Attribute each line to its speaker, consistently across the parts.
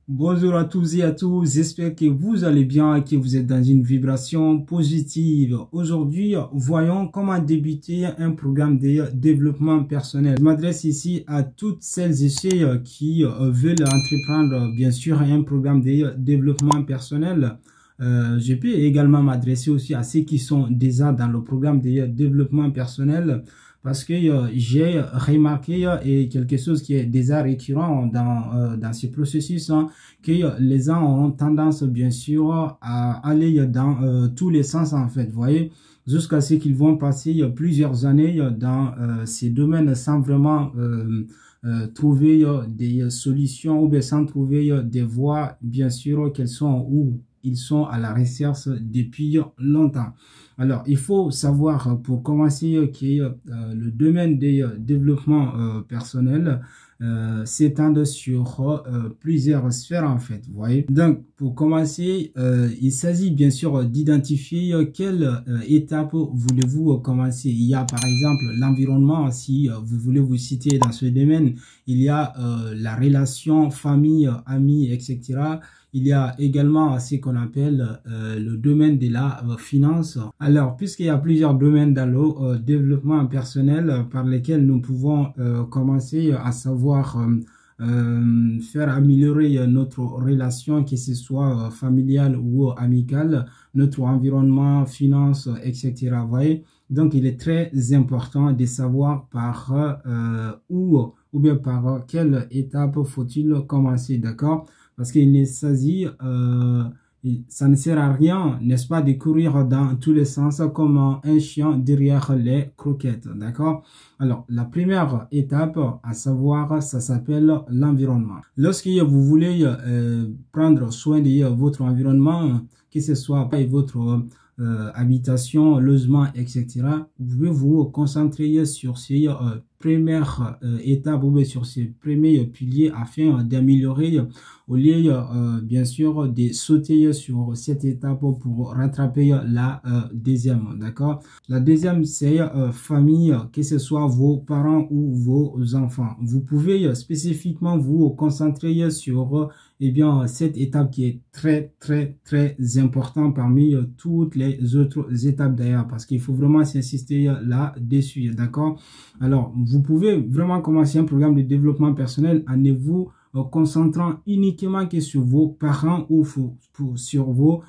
Speaker 1: Bonjour à tous et à tous, j'espère que vous allez bien et que vous êtes dans une vibration positive. Aujourd'hui, voyons comment débuter un programme de développement personnel. Je m'adresse ici à toutes celles et ceux qui veulent entreprendre, bien sûr, un programme de développement personnel. Je peux également m'adresser aussi à ceux qui sont déjà dans le programme de développement personnel. Parce que j'ai remarqué et quelque chose qui est déjà récurrent dans ce processus, hein, que les gens ont tendance bien sûr à aller dans tous les sens en fait, vous voyez, jusqu'à ce qu'ils vont passer plusieurs années dans ces domaines sans vraiment trouver des solutions ou bien sans trouver des voies bien sûr qu'elles sont où ils sont à la recherche depuis longtemps. Alors, il faut savoir pour commencer que le domaine des développements personnels s'étend sur plusieurs sphères en fait, vous voyez. Donc, pour commencer, il s'agit bien sûr d'identifier quelle étape voulez-vous commencer. Il y a par exemple l'environnement, si vous voulez vous citer dans ce domaine, il y a la relation famille, amis, etc. Il y a également ce qu'on appelle le domaine de la finance. Alors, puisqu'il y a plusieurs domaines dans le développement personnel par lesquels nous pouvons commencer à savoir faire améliorer notre relation, que ce soit familiale ou amicale, notre environnement, finance, etc. Vous voyez? Donc, il est très important de savoir par où ou bien par quelle étape faut-il commencer, d'accord? Parce qu'il s'agit, ça ne sert à rien, n'est-ce pas, de courir dans tous les sens comme un chien derrière les croquettes, d'accord? Alors, la première étape à savoir, ça s'appelle l'environnement. Lorsque vous voulez prendre soin de votre environnement, que ce soit votre habitation, logement, etc., vous pouvez vous concentrer sur ces premières étapes ou sur ces premiers piliers afin d'améliorer au lieu bien sûr de sauter sur cette étape pour rattraper la deuxième, d'accord? La deuxième c'est famille, que ce soit vos parents ou vos enfants. Vous pouvez spécifiquement vous concentrer sur cette étape qui est très importante parmi toutes les autres étapes d'ailleurs, parce qu'il faut vraiment s'insister là-dessus, d'accord? Alors, vous pouvez vraiment commencer un programme de développement personnel en vous concentrant uniquement que sur vos parents ou sur vos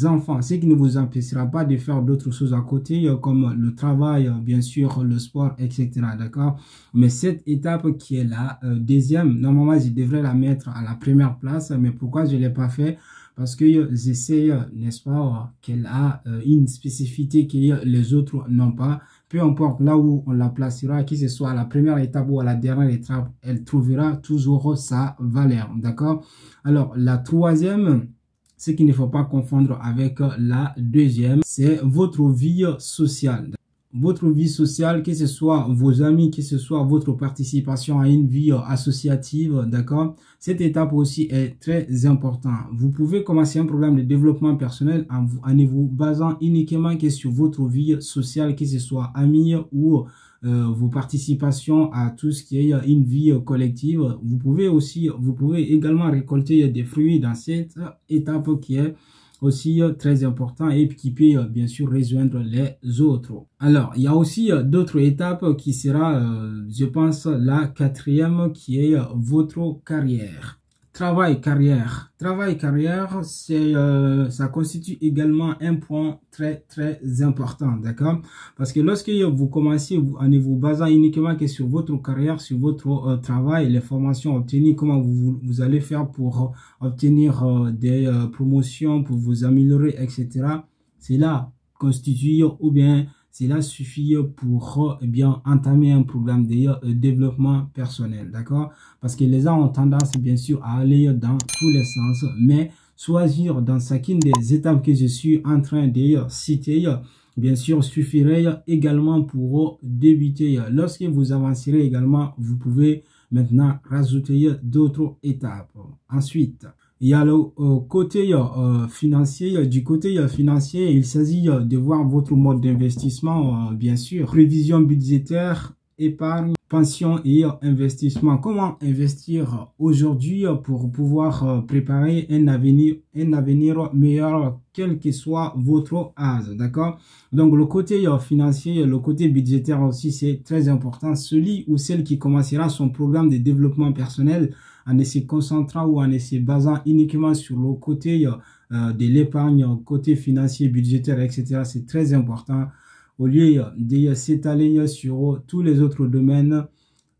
Speaker 1: enfants, ce qui ne vous empêchera pas de faire d'autres choses à côté comme le travail, bien sûr, le sport, etc. D'accord? Mais cette étape qui est la deuxième, normalement, je devrais la mettre à la première place, mais pourquoi je ne l'ai pas fait? Parce que j'essaie, n'est-ce pas, qu'elle a une spécificité que les autres n'ont pas. Peu importe là où on la placera, que ce soit à la première étape ou à la dernière étape, elle trouvera toujours sa valeur. D'accord? Alors, la troisième, ce qu'il ne faut pas confondre avec la deuxième, c'est votre vie sociale. Votre vie sociale, que ce soit vos amis, que ce soit votre participation à une vie associative, d'accord? Cette étape aussi est très importante. Vous pouvez commencer un programme de développement personnel en vous basant uniquement que sur votre vie sociale, que ce soit amis ou vos participations à tout ce qui est une vie collective. Vous pouvez également récolter des fruits dans cette étape qui est aussi très important et qui peut bien sûr rejoindre les autres. Alors, il y a aussi d'autres étapes qui sera, je pense, la quatrième qui est votre carrière. Travail, carrière, c'est ça constitue également un point très important, d'accord? Parce que lorsque vous commencez en vous basant uniquement que sur votre carrière, sur votre travail, les formations obtenues, comment vous allez faire pour obtenir des promotions, pour vous améliorer, etc. Cela constitue ou bien cela suffit pour entamer un programme de développement personnel, d'accord? Parce que les gens ont tendance bien sûr à aller dans tous les sens, mais choisir dans chacune des étapes que je suis en train de citer, bien sûr, suffirait également pour débuter. Lorsque vous avancerez également, vous pouvez maintenant rajouter d'autres étapes. Ensuite, il y a le côté financier. Du côté financier, il s'agit de voir votre mode d'investissement, bien sûr, prévision budgétaire, épargne, pension et investissement. Comment investir aujourd'hui pour pouvoir préparer un avenir meilleur, quel que soit votre âge, d'accord? Donc, le côté financier, le côté budgétaire aussi, c'est très important. Celui ou celle qui commencera son programme de développement personnel en se concentrant ou en se basant uniquement sur le côté de l'épargne, côté financier, budgétaire, etc., c'est très important. Au lieu de s'étaler sur tous les autres domaines,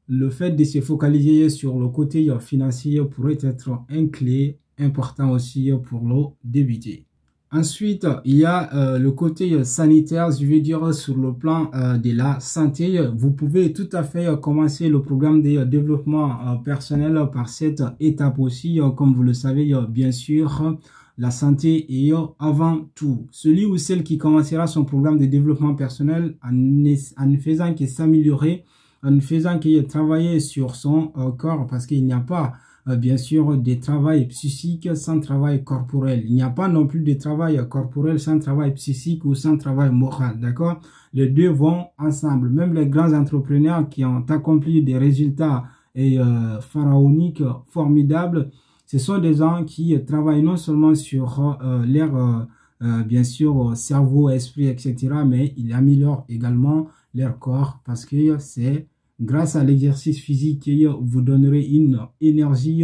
Speaker 1: le fait de se focaliser sur le côté financier pourrait être un clé important aussi pour le débuter. Ensuite, il y a le côté sanitaire, je veux dire sur le plan de la santé. Vous pouvez tout à fait commencer le programme de développement personnel par cette étape aussi. Comme vous le savez, bien sûr, la santé est avant tout. Celui ou celle qui commencera son programme de développement personnel en ne faisant que s'améliorer, en ne faisant que travailler sur son corps, parce qu'il n'y a pas bien sûr des travail psychique sans travail corporel. Il n'y a pas non plus de travail corporel sans travail psychique ou sans travail moral, d'accord? Les deux vont ensemble. Même les grands entrepreneurs qui ont accompli des résultats pharaoniques, formidables, ce sont des gens qui travaillent non seulement sur leur bien sûr cerveau, esprit, etc., mais ils améliorent également leur corps parce que c'est grâce à l'exercice physique que vous donnerez une énergie,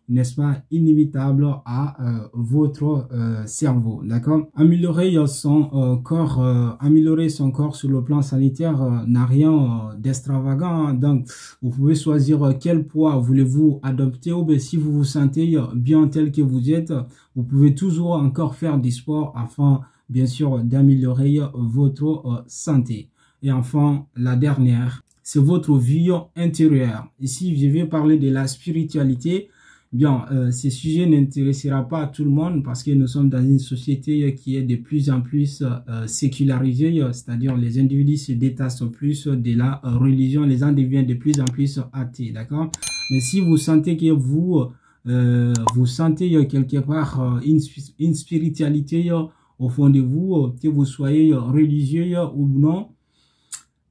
Speaker 1: n'est-ce pas, inimitable à votre cerveau, d'accord? Améliorer son corps, améliorer son corps sur le plan sanitaire n'a rien d'extravagant, hein. Donc vous pouvez choisir quel poids voulez-vous adopter, ou bien si vous vous sentez bien tel que vous êtes, vous pouvez toujours encore faire du sport afin, bien sûr, d'améliorer votre santé. Et enfin, la dernière, c'est votre vie intérieure. Ici, je vais parler de la spiritualité. Bien, ce sujet n'intéressera pas à tout le monde parce que nous sommes dans une société qui est de plus en plus sécularisée, c'est-à-dire les individus se détachent plus de la religion, les gens deviennent de plus en plus athées, d'accord? Mais si vous sentez que vous sentez quelque part une spiritualité au fond de vous, que vous soyez religieux ou non,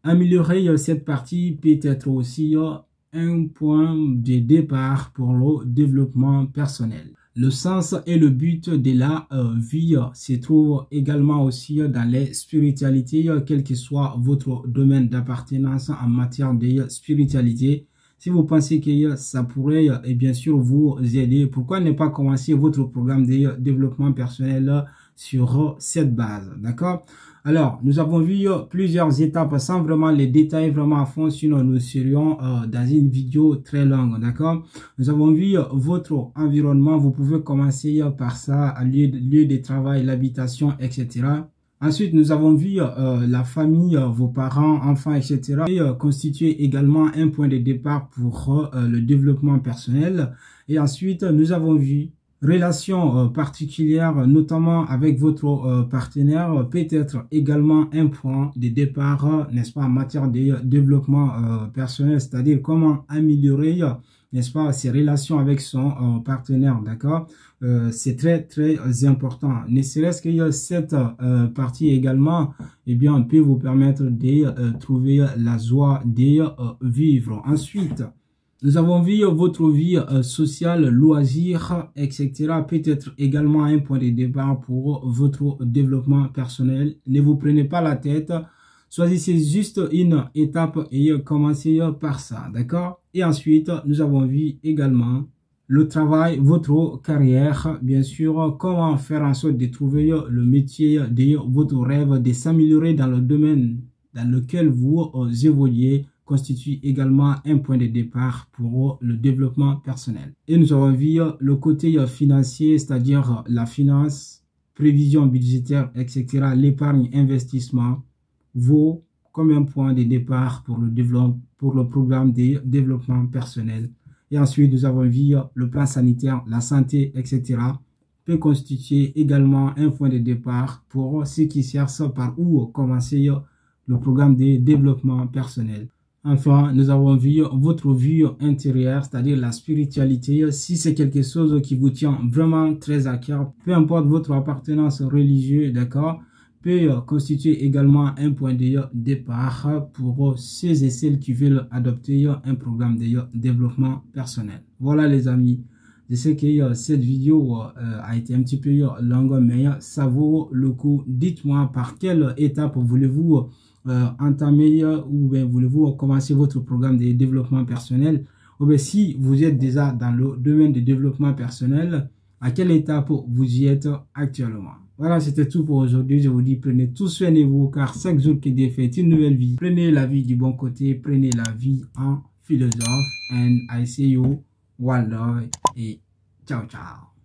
Speaker 1: améliorer cette partie peut être aussi un point de départ pour le développement personnel. Le sens et le but de la vie se trouve également aussi dans les spiritualités, quel que soit votre domaine d'appartenance en matière de spiritualité. Si vous pensez que ça pourrait et bien sûr vous aider, pourquoi ne pas commencer votre programme de développement personnel sur cette base, d'accord? Alors, nous avons vu plusieurs étapes sans vraiment les détails vraiment à fond, sinon nous serions dans une vidéo très longue, d'accord? Nous avons vu votre environnement, vous pouvez commencer par ça, lieu de travail, l'habitation, etc. Ensuite, nous avons vu la famille, vos parents, enfants, etc. Et constituer également un point de départ pour le développement personnel. Et ensuite, nous avons vu relation particulière, notamment avec votre partenaire, peut être également un point de départ, n'est-ce pas, en matière de développement personnel, c'est-à-dire comment améliorer, n'est-ce pas, ses relations avec son partenaire, d'accord? C'est très, très important. Ne serait-ce que cette partie également, eh bien, peut vous permettre de trouver la joie de vivre. Ensuite, nous avons vu votre vie sociale, loisirs, etc. peut-être également un point de départ pour votre développement personnel. Ne vous prenez pas la tête. Choisissez juste une étape et commencez par ça, d'accord? Et ensuite, nous avons vu également le travail, votre carrière, bien sûr, comment faire en sorte de trouver le métier de votre rêve, de s'améliorer dans le domaine dans lequel vous évoluez, constitue également un point de départ pour le développement personnel. Et nous avons vu le côté financier, c'est-à-dire la finance, prévision budgétaire, etc., l'épargne, investissement, vaut comme un point de départ pour le programme de développement personnel. Et ensuite, nous avons vu le plan sanitaire, la santé, etc., peut constituer également un point de départ pour ceux qui cherchent par où commencer le programme de développement personnel. Enfin, nous avons vu votre vie intérieure, c'est-à-dire la spiritualité. Si c'est quelque chose qui vous tient vraiment très à cœur, peu importe votre appartenance religieuse, d'accord, peut constituer également un point de départ pour ceux et celles qui veulent adopter un programme de développement personnel. Voilà les amis, je sais que cette vidéo a été un petit peu longue, mais ça vaut le coup. Dites-moi par quelle étape voulez-vous entamer ou bien voulez-vous commencer votre programme de développement personnel, ou bien si vous êtes déjà dans le domaine de développement personnel, à quelle étape vous y êtes actuellement. Voilà, c'était tout pour aujourd'hui. Je vous dis, prenez tout soin de vous, car chaque jour que Dieu fait une nouvelle vie. Prenez la vie du bon côté, prenez la vie en philosophe. And I see you, one love, et ciao ciao.